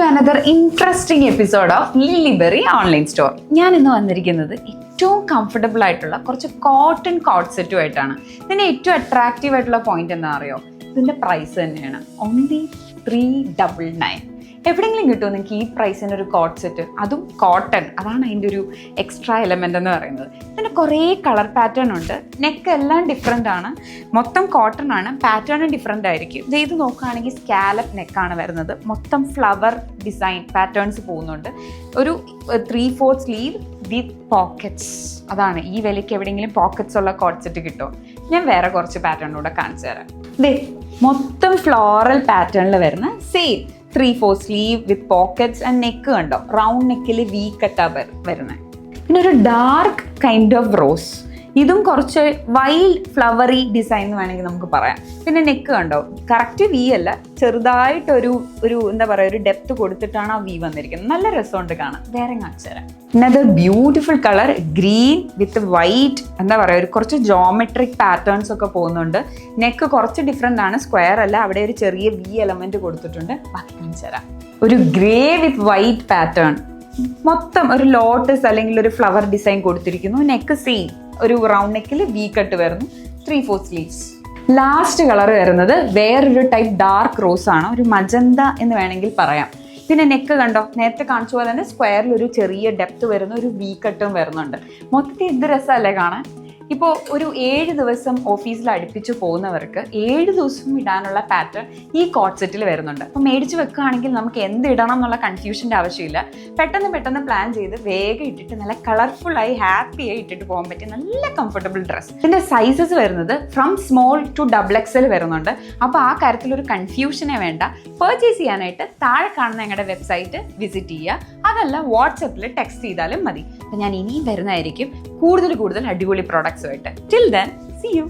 Another interesting episode of Lilliberry online store. ഞാൻ ഇന്ന് വന്നിരിക്കുന്നത് ഏറ്റവും കംഫർട്ടബിൾ ആയിട്ടുള്ള കുറച്ച് കോട്ടൺ കോട്ട് സെറ്റുമായിട്ടാണ്. ഇതിൻ്റെ ഏറ്റവും അട്രാക്റ്റീവ് ആയിട്ടുള്ള പോയിന്റ് എന്താ അറിയോ? ഇതിൻ്റെ പ്രൈസ് തന്നെയാണ്. ഓൺലി 399. എവിടെയെങ്കിലും കിട്ടുമോ നിങ്ങൾക്ക് ഈ പ്രൈസിന് ഒരു കോട്ട് സെറ്റ്? അതും കോട്ടൺ. അതാണ് അതിൻ്റെ ഒരു എക്സ്ട്രാ എലമെൻ്റ് എന്ന് പറയുന്നത്. ഇതിൻ്റെ കുറേ കളർ പാറ്റേൺ ഉണ്ട്. നെക്ക് എല്ലാം ഡിഫറെൻ്റ് ആണ്. മൊത്തം കോട്ടൺ ആണ്. പാറ്റേണും ഡിഫറെൻ്റ് ആയിരിക്കും. ഇത് നോക്കുകയാണെങ്കിൽ സ്കാലപ്പ് നെക്കാണ് വരുന്നത്. മൊത്തം ഫ്ലവർ ഡിസൈൻ പാറ്റേൺസ് പോകുന്നുണ്ട്. ഒരു 3/4 സ്ലീവ് വിത്ത് പോക്കറ്റ്സ്. അതാണ് ഈ വിലയ്ക്ക് എവിടെയെങ്കിലും പോക്കറ്റ്സ് ഉള്ള കോട്ട് സെറ്റ് കിട്ടുമോ? ഞാൻ വേറെ കുറച്ച് പാറ്റേണിലൂടെ കാണിച്ചു തരാം. ദേ മൊത്തം ഫ്ലോറൽ പാറ്റേണിൽ വരുന്ന same 3/4 sleeve with pockets and neck കണ്ടോ? റൗണ്ട് നെക്കിൽ വി കട്ടാ വരുന്നത്. പിന്നെ ഒരു ഡാർക്ക് കൈൻഡ് ഓഫ് റോസ്. ഇതും കുറച്ച് വൈൽഡ് ഫ്ലവറി ഡിസൈൻ എന്ന് വേണമെങ്കിൽ നമുക്ക് പറയാം. പിന്നെ നെക്ക് കണ്ടോ? കറക്റ്റ് വി അല്ല, ചെറുതായിട്ടൊരു എന്താ പറയുക, ഒരു ഡെപ്ത് കൊടുത്തിട്ടാണ് ആ വി വന്നിരിക്കുന്നത്. നല്ല രസമുണ്ട് കാണാൻ. വേറെ കാണിച്ചു തരാം. അനദർ ബ്യൂട്ടിഫുൾ കളർ ഗ്രീൻ വിത്ത് വൈറ്റ്. എന്താ പറയുക, ഒരു കുറച്ച് ജോമെട്രിക് പാറ്റേൺസ് ഒക്കെ പോകുന്നുണ്ട്. നെക്ക് കുറച്ച് ഡിഫറെൻ്റ് ആണ്, സ്ക്വയർ അല്ല. അവിടെ ഒരു ചെറിയ വി എലമെന്റ് കൊടുത്തിട്ടുണ്ട്. ബാക്കി കാണിച്ചു തരാം. ഒരു ഗ്രേ വിത്ത് വൈറ്റ് പാറ്റേൺ. മൊത്തം ഒരു ലോട്ടസ് അല്ലെങ്കിൽ ഒരു ഫ്ലവർ ഡിസൈൻ കൊടുത്തിരിക്കുന്നു. നെക്ക് സെയിം ഒരു റൗണ്ട് നെക്കിൽ വി കട്ട് വരുന്നു. 3/4 സ്ലീവ്സ്. ലാസ്റ്റ് കളർ വരുന്നത് വേറൊരു ടൈപ്പ് ഡാർക്ക് റോസ് ആണ്. ഒരു മജന്ത എന്ന് വേണമെങ്കിൽ പറയാം. പിന്നെ നെക്ക് കണ്ടോ? നേരത്തെ കാണിച്ച പോലെ തന്നെ സ്ക്വയറിൽ ഒരു ചെറിയ ഡെപ്ത് വരുന്ന ഒരു വി കട്ടും വരുന്നുണ്ട്. മൊത്തത്തിൽ എന്ത് രസമല്ലേ കാണാൻ? ഇപ്പോൾ ഒരു 7 ദിവസം ഓഫീസിൽ അടുപ്പിച്ച് പോകുന്നവർക്ക് 7 ദിവസം ഇടാനുള്ള പാറ്റേൺ ഈ കോട്ട് സെറ്റിൽ വരുന്നുണ്ട്. അപ്പോൾ മേടിച്ച് വെക്കുകയാണെങ്കിൽ നമുക്ക് എന്ത് ഇടണം എന്നുള്ള കൺഫ്യൂഷൻ്റെ ആവശ്യമില്ല. പെട്ടെന്ന് പ്ലാൻ ചെയ്ത് വേഗം ഇട്ടിട്ട് നല്ല കളർഫുള്ളായി ഹാപ്പിയായി ഇട്ടിട്ട് പോകാൻ പറ്റിയ നല്ല കംഫർട്ടബിൾ ഡ്രസ്സ്. ഇതിൻ്റെ സൈസസ് വരുന്നത് ഫ്രം സ്മോൾ ടു XXL വരുന്നുണ്ട്. അപ്പോൾ ആ കാര്യത്തിലൊരു കൺഫ്യൂഷനെ വേണ്ട. പർച്ചേസ് ചെയ്യാനായിട്ട് താഴെ കാണുന്ന ഞങ്ങളുടെ വെബ്സൈറ്റ് വിസിറ്റ് ചെയ്യുക. അതല്ല വാട്സപ്പിൽ ടെക്സ്റ്റ് ചെയ്താലും മതി. അപ്പോൾ ഞാൻ ഇനിയും വരുന്നതായിരിക്കും കൂടുതൽ അടിപൊളി പ്രോഡക്ട്സുമായിട്ട്. Till then, see you.